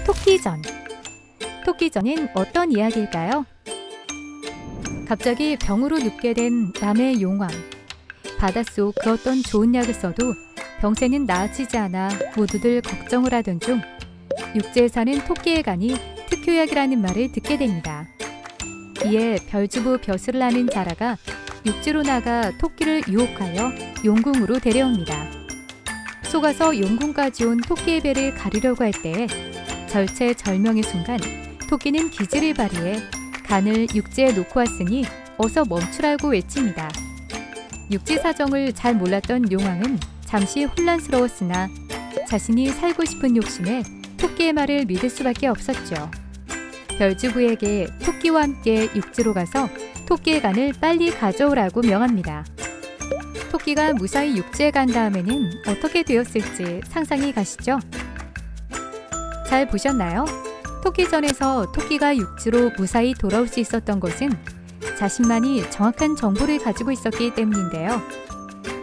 토끼전. 토끼전은 어떤 이야기일까요? 갑자기 병으로 눕게 된 남의 용왕. 바닷속 그 어떤 좋은 약을 써도 병세는 나아지지 않아 모두들 걱정을 하던 중 육지에 사는 토끼의 간이 특효약이라는 말을 듣게 됩니다. 이에 별주부 벼슬을 하는 자라가 육지로 나가 토끼를 유혹하여 용궁으로 데려옵니다. 속아서 용궁까지 온 토끼의 배를 가르려고 할 때에 절체절명의 순간 토끼는 기지를 발휘해 간을 육지에 놓고 왔으니 어서 멈추라고 외칩니다. 육지 사정을 잘 몰랐던 용왕은 잠시 혼란스러웠으나 자신이 살고 싶은 욕심에 토끼의 말을 믿을 수밖에 없었죠. 별주부에게 토끼와 함께 육지로 가서 토끼의 간을 빨리 가져오라고 명합니다. 토끼가 무사히 육지에 간 다음에는 어떻게 되었을지 상상이 가시죠? 잘 보셨나요? 토끼전에서 토끼가 육지로 무사히 돌아올 수 있었던 것은 자신만이 정확한 정보를 가지고 있었기 때문인데요.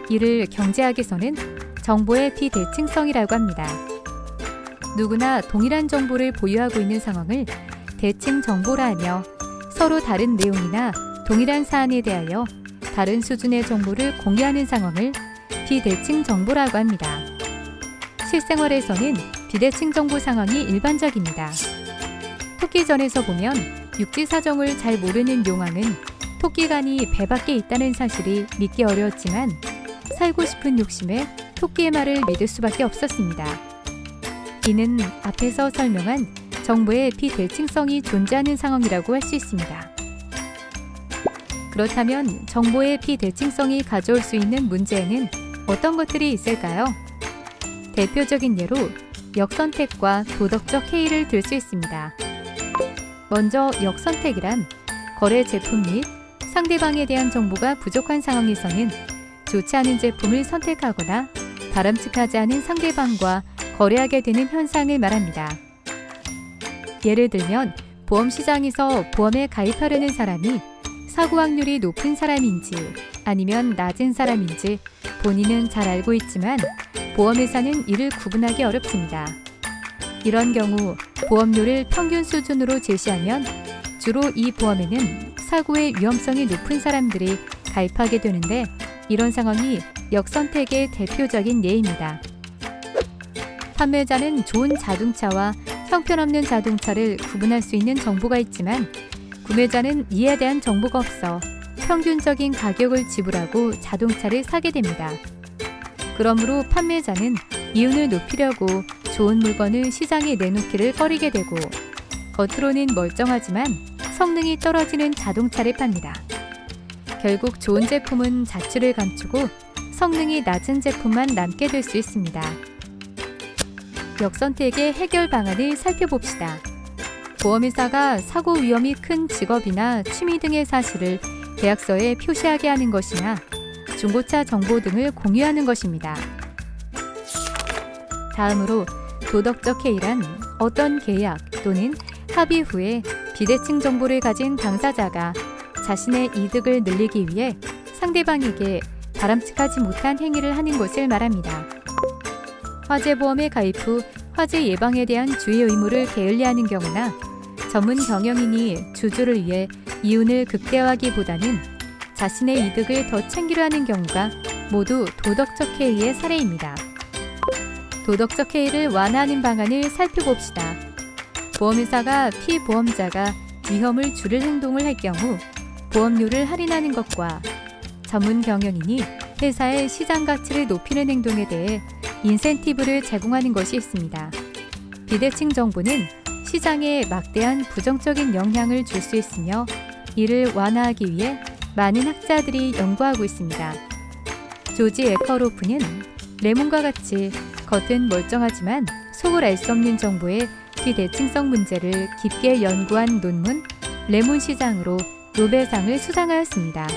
이를 경제학에서는 정보의 비대칭성이라고 합니다. 누구나 동일한 정보를 보유하고 있는 상황을 대칭 정보라 하며 서로 다른 내용이나 동일한 사안에 대하여 다른 수준의 정보를 공유하는 상황을 비대칭 정보라고 합니다. 실생활에서는 비대칭 정보 상황이 일반적입니다. 토끼전에서 보면 육지 사정을 잘 모르는 용왕은 토끼간이 배 밖에 있다는 사실이 믿기 어려웠지만 살고 싶은 욕심에 토끼의 말을 믿을 수밖에 없었습니다. 이는 앞에서 설명한 정보의 비대칭성이 존재하는 상황이라고 할 수 있습니다. 그렇다면 정보의 비대칭성이 가져올 수 있는 문제에는 어떤 것들이 있을까요? 대표적인 예로 역선택과 도덕적 해이를 들 수 있습니다. 먼저 역선택이란 거래 제품 및 상대방에 대한 정보가 부족한 상황에서는 좋지 않은 제품을 선택하거나 바람직하지 않은 상대방과 거래하게 되는 현상을 말합니다. 예를 들면 보험시장에서 보험에 가입하려는 사람이 사고 확률이 높은 사람인지 아니면 낮은 사람인지 본인은 잘 알고 있지만 보험회사는 이를 구분하기 어렵습니다. 이런 경우 보험료를 평균 수준으로 제시하면 주로 이 보험에는 사고의 위험성이 높은 사람들이 가입하게 되는데 이런 상황이 역선택의 대표적인 예입니다. 판매자는 좋은 자동차와 형편없는 자동차를 구분할 수 있는 정보가 있지만 구매자는 이에 대한 정보가 없어 평균적인 가격을 지불하고 자동차를 사게 됩니다. 그러므로 판매자는 이윤을 높이려고 좋은 물건을 시장에 내놓기를 꺼리게 되고 겉으로는 멀쩡하지만 성능이 떨어지는 자동차를 팝니다. 결국 좋은 제품은 자취를 감추고 성능이 낮은 제품만 남게 될 수 있습니다. 역선택의 해결 방안을 살펴봅시다. 보험회사가 사고 위험이 큰 직업이나 취미 등의 사실을 계약서에 표시하게 하는 것이나 중고차 정보 등을 공유하는 것입니다. 다음으로 도덕적 해이란 어떤 계약 또는 합의 후에 비대칭 정보를 가진 당사자가 자신의 이득을 늘리기 위해 상대방에게 바람직하지 못한 행위를 하는 것을 말합니다. 화재보험에 가입 후 화재 예방에 대한 주의 의무를 게을리하는 경우나 전문 경영인이 주주를 위해 이윤을 극대화하기보다는 자신의 이득을 더 챙기려 하는 경우가 모두 도덕적 해이의 사례입니다. 도덕적 해이를 완화하는 방안을 살펴봅시다. 보험회사가 피보험자가 위험을 줄일 행동을 할 경우 보험료를 할인하는 것과 전문 경영인이 회사의 시장 가치를 높이는 행동에 대해 인센티브를 제공하는 것이 있습니다. 비대칭 정보는 시장에 막대한 부정적인 영향을 줄 수 있으며 이를 완화하기 위해 많은 학자들이 연구하고 있습니다. 조지 에커로프는 레몬과 같이 겉은 멀쩡하지만 속을 알 수 없는 정보의 비대칭성 문제를 깊게 연구한 논문 레몬 시장으로 노벨상을 수상하였습니다.